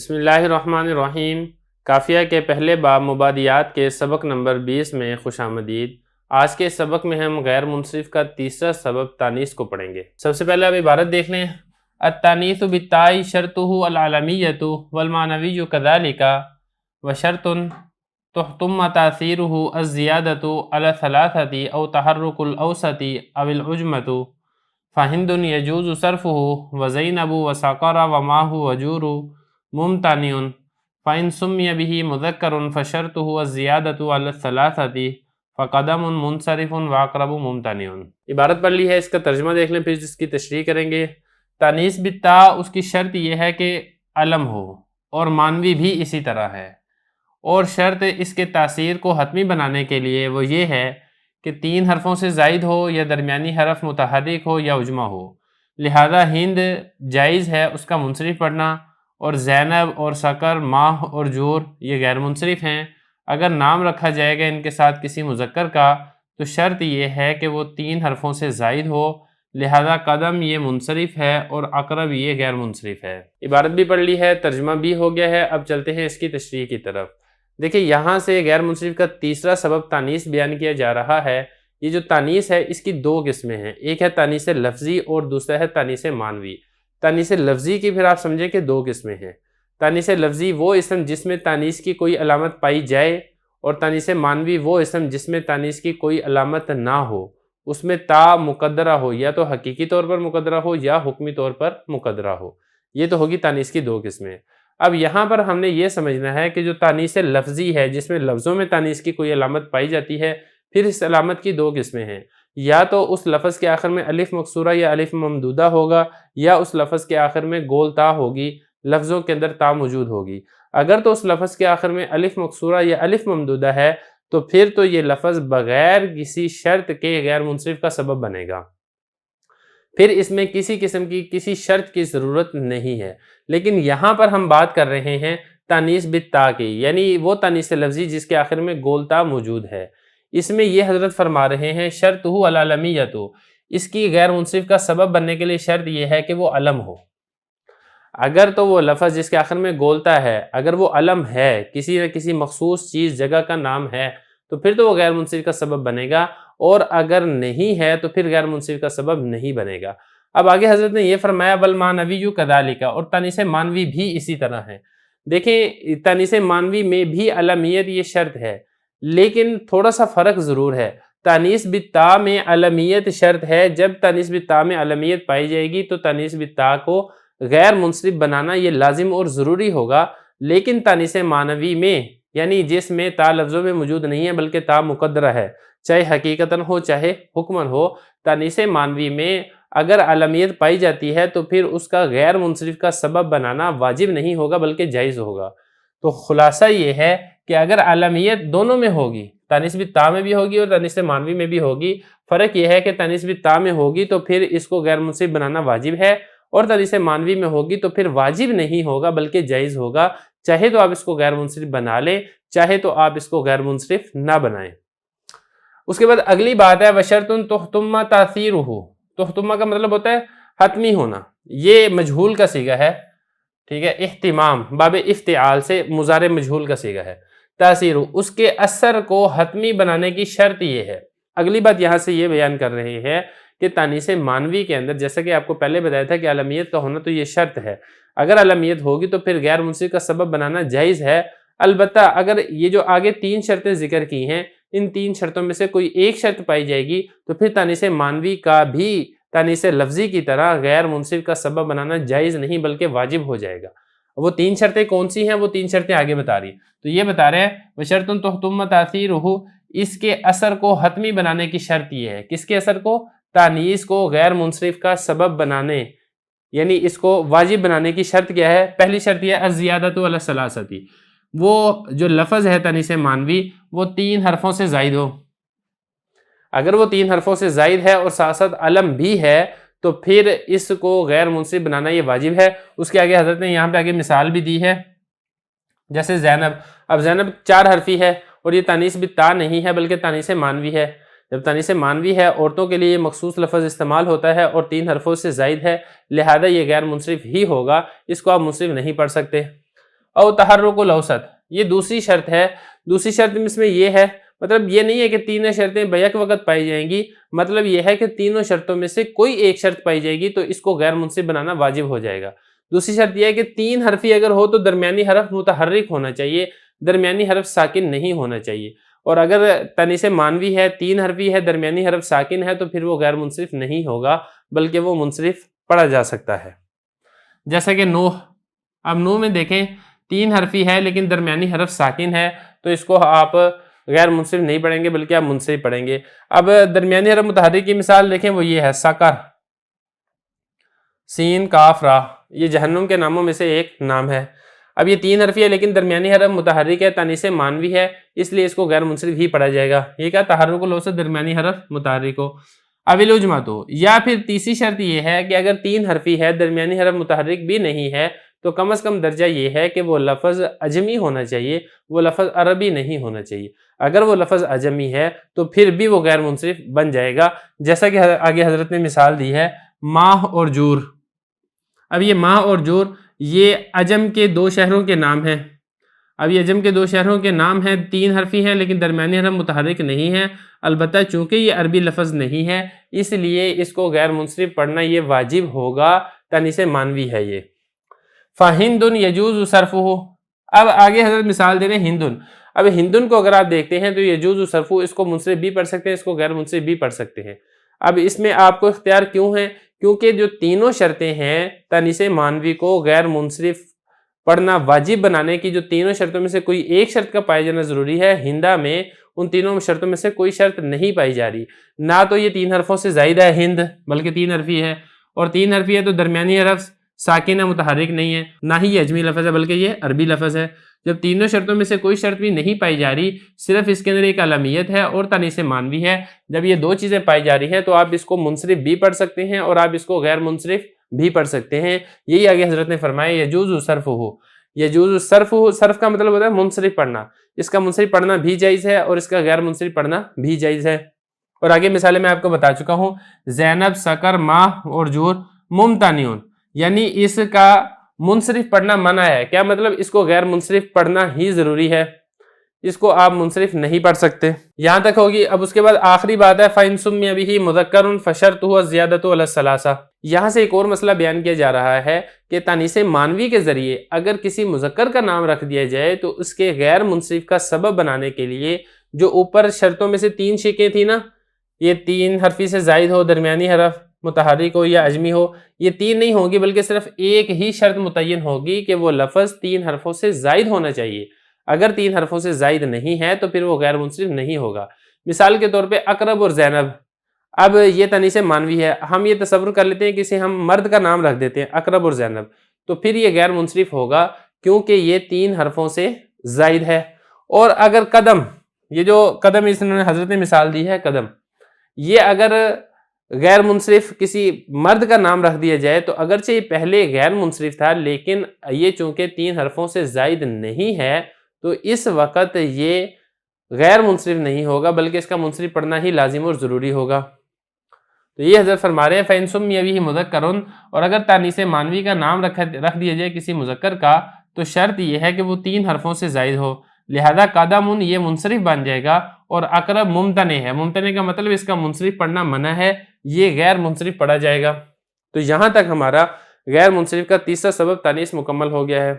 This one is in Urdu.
بسم اللہ الرحمن الرحیم۔ کافیہ کے پہلے باب مبادیات کے سبق نمبر 20 میں خوش آمدید۔ آج کے سبق میں ہم غیر منصرف کا تیسرا سبب تانیث کو پڑھیں گے۔ سب سے پہلے اب عبارت دیکھ لیں۔ التانیث بالتاء شرطہ العالمیۃ والمعنوی کذالک وشرط تحتم تاثیرہ الزیادۃ علی الثلاثۃ او تحرک الاوسط او العجمۃ فہند یجوز صرفہ وزینب وساقر وماہ وجور ممتنع فإن سمی به مذکر فشرطہ الزیادۃ علی الثلاثۃ فقدم منصرف واقرب ممتنع۔ عبارت پڑھ لی ہے، اس کا ترجمہ دیکھ لیں، پھر اس کی تشریح کریں گے۔ تانیث بالتاء اس کی شرط یہ ہے کہ علم ہو، اور مانوی بھی اسی طرح ہے، اور شرط اس کے تاثیر کو حتمی بنانے کے لیے وہ یہ ہے کہ 3 حرفوں سے زائد ہو یا درمیانی حرف متحرک ہو یا عجمہ ہو۔ لہذا ہند جائز ہے اس کا منصرف پڑھنا، اور زینب اور سکر، ماہ اور جور یہ غیر منصرف ہیں۔ اگر نام رکھا جائے گا ان کے ساتھ کسی مذکر کا تو شرط یہ ہے کہ وہ 3 حرفوں سے زائد ہو، لہذا قدم یہ منصرف ہے اور اقرب یہ غیر منصرف ہے۔ عبارت بھی پڑھ لی ہے، ترجمہ بھی ہو گیا ہے، اب چلتے ہیں اس کی تشریح کی طرف۔ دیکھیں یہاں سے غیر منصرف کا تیسرا سبب تانیث بیان کیا جا رہا ہے۔ یہ جو تانیث ہے اس کی 2 قسمیں ہیں، ایک ہے تانیث لفظی اور دوسرا ہے تانیث معنوی۔ تانیث لفظی کی پھر آپ سمجھیں کہ 2 قسمیں ہیں۔ تانیث لفظی وہ اسم جس میں تانیث کی کوئی علامت پائی جائے، اور تانیث معنوی وہ اسم جس میں تانیث کی کوئی علامت نہ ہو، اس میں تا مقدرہ ہو، یا تو حقیقی طور پر مقدرہ ہو یا حکمی طور پر مقدرہ ہو۔ یہ تو ہوگی تانیث کی 2 قسمیں۔ اب یہاں پر ہم نے یہ سمجھنا ہے کہ جو تانیث لفظی ہے جس میں لفظوں میں تانیث کی کوئی علامت پائی جاتی ہے، پھر اس علامت کی 2 قسمیں ہیں، یا تو اس لفظ کے آخر میں الف مکسورہ یا الف ممدودہ ہوگا، یا اس لفظ کے آخر میں گول تا ہوگی، لفظوں کے اندر تا موجود ہوگی۔ اگر تو اس لفظ کے آخر میں الف مکسورہ یا الف ممدودہ ہے تو پھر تو یہ لفظ بغیر کسی شرط کے غیر منصرف کا سبب بنے گا، پھر اس میں کسی قسم کی کسی شرط کی ضرورت نہیں ہے۔ لیکن یہاں پر ہم بات کر رہے ہیں تانیث بالتاء کی، یعنی وہ تانیث لفظی جس کے آخر میں گول تا موجود ہے۔ اس میں یہ حضرت فرما رہے ہیں شرطہ العلمیۃ، اس کی غیر منصرف کا سبب بننے کے لیے شرط یہ ہے کہ وہ علم ہو۔ اگر تو وہ لفظ جس کے آخر میں گولتا ہے اگر وہ علم ہے، کسی نہ کسی مخصوص چیز جگہ کا نام ہے، تو پھر تو وہ غیر منصرف کا سبب بنے گا، اور اگر نہیں ہے تو پھر غیر منصرف کا سبب نہیں بنے گا۔ اب آگے حضرت نے یہ فرمایا والمعنوی کذالک، اور تانیث معنوی بھی اسی طرح ہے۔ دیکھیں تانیث معنوی میں بھی علمیت یہ شرط ہے، لیکن تھوڑا سا فرق ضرور ہے۔ تانیث بالتاء میں علمیت شرط ہے، جب تانیث بالتاء میں علمیت پائی جائے گی تو تانیث بالتاء کو غیر منصرف بنانا یہ لازم اور ضروری ہوگا۔ لیکن تانیث معنوی میں، یعنی جس میں تا لفظوں میں موجود نہیں ہے بلکہ تا مقدرہ ہے، چاہے حقیقتاً ہو چاہے حکماً ہو، تانیث معنوی میں اگر علمیت پائی جاتی ہے تو پھر اس کا غیر منصرف کا سبب بنانا واجب نہیں ہوگا بلکہ جائز ہوگا۔ تو خلاصہ یہ ہے کہ اگر علمیت دونوں میں ہوگی، تانیث بالتاء میں بھی ہوگی اور تانیث معنوی میں بھی ہوگی، فرق یہ ہے کہ تانیث بالتاء میں ہوگی تو پھر اس کو غیر منصرف بنانا واجب ہے، اور تانیث معنوی میں ہوگی تو پھر واجب نہیں ہوگا بلکہ جائز ہوگا، چاہے تو آپ اس کو غیر منصرف بنا لیں، چاہے تو آپ اس کو غیر منصرف نہ بنائیں۔ اس کے بعد اگلی بات ہے وشرط تحتم تاثیرہ۔ تحتم کا مطلب ہوتا ہے حتمی ہونا، یہ مجہول کا صیغہ ہے، ٹھیک ہے، اہتمام باب افتعال سے مضارع مجہول کا صیغہ ہے۔ تاثیر، اس کے اثر کو حتمی بنانے کی شرط یہ ہے۔ اگلی بات یہاں سے یہ بیان کر رہے ہیں کہ تانیث معنوی کے اندر، جیسا کہ آپ کو پہلے بتایا تھا کہ علمیت کا ہونا تو یہ شرط ہے، اگر علمیت ہوگی تو پھر غیر منصرف کا سبب بنانا جائز ہے۔ البتہ اگر یہ جو آگے 3 شرطیں ذکر کی ہیں، ان 3 شرطوں میں سے کوئی ایک شرط پائی جائے گی تو پھر تانیث معنوی کا بھی تانیث لفظی کی طرح غیر منصرف کا سبب بنانا جائز نہیں بلکہ واجب ہو جائے گا۔ وہ 3 شرطیں کون سی ہیں؟ وہ 3 شرطیں آگے بتا رہی ہیں، تو یہ بتا رہے ہیں وشرط تحتم تاثیرہ، اس کے اثر کو حتمی بنانے کی شرط یہ ہے۔ کس کے اثر کو؟ تانیث کو غیر منصرف کا سبب بنانے، یعنی اس کو واجب بنانے کی شرط کیا ہے؟ پہلی شرط یہ ہے الزیادۃ علی الثلاثۃ، وہ جو لفظ ہے تانیث معنوی وہ 3 حرفوں سے زائد ہو۔ اگر وہ 3 حرفوں سے زائد ہے اور ساتھ ساتھ علم بھی ہے تو پھر اس کو غیر منصرف بنانا یہ واجب ہے۔ اس کے آگے حضرت نے یہاں پہ آگے مثال بھی دی ہے، جیسے زینب۔ اب زینب 4 حرفی ہے اور یہ تانیث بالتاء نہیں ہے بلکہ تانیث معنوی ہے۔ جب تانیث معنوی ہے عورتوں کے لیے یہ مخصوص لفظ استعمال ہوتا ہے اور 3 حرفوں سے زائد ہے، لہذا یہ غیر منصرف ہی ہوگا، اس کو آپ منصرف نہیں پڑھ سکتے۔ او تحرک الاوسط، یہ دوسری شرط ہے. دوسری شرط اس میں یہ ہے، مطلب یہ نہیں ہے کہ تینوں شرطیں بیک وقت پائی جائیں گی، مطلب یہ ہے کہ تینوں شرطوں میں سے کوئی ایک شرط پائی جائے گی تو اس کو غیر منصرف بنانا واجب ہو جائے گا. دوسری شرط یہ ہے کہ تین حرفی اگر ہو تو درمیانی حرف متحرک ہونا چاہیے، درمیانی حرف ساکن نہیں ہونا چاہیے. اور اگر تانیث مانوی ہے، تین حرفی ہے، درمیانی حرف ساکن ہے تو پھر وہ غیر منصرف نہیں ہوگا بلکہ وہ منصرف پڑھا جا سکتا ہے. جیسا کہ نوح، اب نوح میں دیکھیں تین حرفی ہے لیکن درمیانی حرف ساکن ہے تو اس کو آپ غیر منصرف نہیں پڑھیں گے بلکہ آپ منصرف پڑھیں گے. اب درمیانی حرف متحرک کی مثال دیکھیں، وہ یہ ہے سقر، سین کاف را، یہ جہنم کے ناموں میں سے ایک نام ہے. اب یہ تین حرفی ہے لیکن درمیانی حرف متحرک ہے، تانیث مانوی ہے، اس لیے اس کو غیر منصرف ہی پڑھا جائے گا. یہ کیا؟ تحرک الاوسط درمیانی حرف متحرک ہو. اب العجمۃ، یا پھر تیسری شرط یہ ہے کہ اگر تین حرفی ہے، درمیانی حرف متحرک بھی نہیں ہے تو کم از کم درجہ یہ ہے کہ وہ لفظ عجمی ہونا چاہیے، وہ لفظ عربی نہیں ہونا چاہیے. اگر وہ لفظ عجمی ہے تو پھر بھی وہ غیر منصرف بن جائے گا، جیسا کہ آگے حضرت نے مثال دی ہے ماہ اور جور. اب یہ ماہ اور جور یہ عجم کے دو شہروں کے نام ہیں. اب یہ عجم کے دو شہروں کے نام ہیں، تین حرفی ہیں لیکن درمیانی حرف متحرک نہیں ہے. البتہ چونکہ یہ عربی لفظ نہیں ہے اس لیے اس کو غیر منصرف پڑھنا یہ واجب ہوگا، تانیث مانوی ہے یہ. فَهِندٌ يَجُوزُ صَرْفُهُ، اب آگے حضرت مثال دے رہے ہیں ہندن. اب ہندن کو اگر آپ دیکھتے ہیں تو یجوز صرفو، اس کو منصرف بھی پڑھ سکتے ہیں، اس کو غیر منصرف بھی پڑھ سکتے ہیں. اب اس میں آپ کو اختیار کیوں ہے؟ کیونکہ جو تینوں شرطیں ہیں تانیث مانوی کو غیر منصرف پڑھنا واجب بنانے کی، جو تینوں شرطوں میں سے کوئی ایک شرط کا پایا جانا ضروری ہے، ہندا میں ان تینوں شرطوں میں سے کوئی شرط نہیں پائی جا رہی. نہ تو یہ تین حرفوں سے زائد ہے ہند، بلکہ تین حرفی ہے، اور تین حرفی ہے تو درمیانی حرف ساکن ہے، متحرک نہیں ہے، نہ ہی یہ اجمی لفظ ہے بلکہ یہ عربی لفظ ہے. جب تینوں شرطوں میں سے کوئی شرط بھی نہیں پائی جا رہی، صرف اس کے اندر ایک علمیت ہے اور تانیث مانوی ہے، جب یہ دو چیزیں پائی جا رہی ہیں تو آپ اس کو منصرف بھی پڑھ سکتے ہیں اور آپ اس کو غیر منصرف بھی پڑھ سکتے ہیں. یہی آگے حضرت نے فرمایا یجوز صرفہ. یجوز صرفہ، صرف کا مطلب ہوتا ہے منصرف پڑھنا، اس کا منصرف پڑھنا بھی جائز ہے اور اس کا غیر منصرف پڑھنا بھی جائز ہے. اور آگے مثالیں میں آپ کو بتا چکا ہوں، زینب، سکر، ماہ اور جور ممتنعون، یعنی اس کا منصرف پڑھنا منع ہے. کیا مطلب؟ اس کو غیر منصرف پڑھنا ہی ضروری ہے، اس کو آپ منصرف نہیں پڑھ سکتے. یہاں تک ہوگی. اب اس کے بعد آخری بات ہے فَإِن سُمِّيَ بِهِ مُذَكَّرٌ فَشَرْطُهُ الزِّيَادَةُ عَلَى الثَّلَاثَةِ. یہاں سے ایک اور مسئلہ بیان کیا جا رہا ہے کہ تانیث مانوی کے ذریعے اگر کسی مذکر کا نام رکھ دیا جائے تو اس کے غیر منصرف کا سبب بنانے کے لیے جو اوپر شرطوں میں سے تین شکیں تھیں نا، یہ تین حرفی سے زائد ہو، درمیانی حرف متحرک ہو یا عجمی ہو، یہ تین نہیں ہوگی بلکہ صرف ایک ہی شرط متعین ہوگی کہ وہ لفظ تین حرفوں سے زائد ہونا چاہیے. اگر تین حرفوں سے زائد نہیں ہے تو پھر وہ غیر منصرف نہیں ہوگا. مثال کے طور پہ اقرب اور زینب، اب یہ تانیث مانوی ہے، ہم یہ تصور کر لیتے ہیں کہ اسے ہم مرد کا نام رکھ دیتے ہیں اقرب اور زینب، تو پھر یہ غیر منصرف ہوگا کیونکہ یہ تین حرفوں سے زائد ہے. اور اگر قدم، یہ جو قدم اس نے حضرت نے مثال دی ہے قدم، یہ اگر غیر منصرف کسی مرد کا نام رکھ دیا جائے تو اگرچہ یہ پہلے غیر منصرف تھا لیکن یہ چونکہ تین حرفوں سے زائد نہیں ہے تو اس وقت یہ غیر منصرف نہیں ہوگا بلکہ اس کا منصرف پڑھنا ہی لازم اور ضروری ہوگا. تو یہ حضرت فرما رہے ہیں فَإِن سُمِّيَ بِهِ مُذَكَّرٌ، اور اگر تانیث مانوی کا نام رکھ دیا جائے کسی مذکر کا تو شرط یہ ہے کہ وہ تین حرفوں سے زائد ہو، لہذا قدم یہ منصرف بن جائے گا. اور اقرب ممتنع ہے، ممتنع کا مطلب اس کا منصرف پڑھنا منع ہے، یہ غیر منصرف پڑھا جائے گا. تو یہاں تک ہمارا غیر منصرف کا تیسرا سبب تانیث مکمل ہو گیا ہے.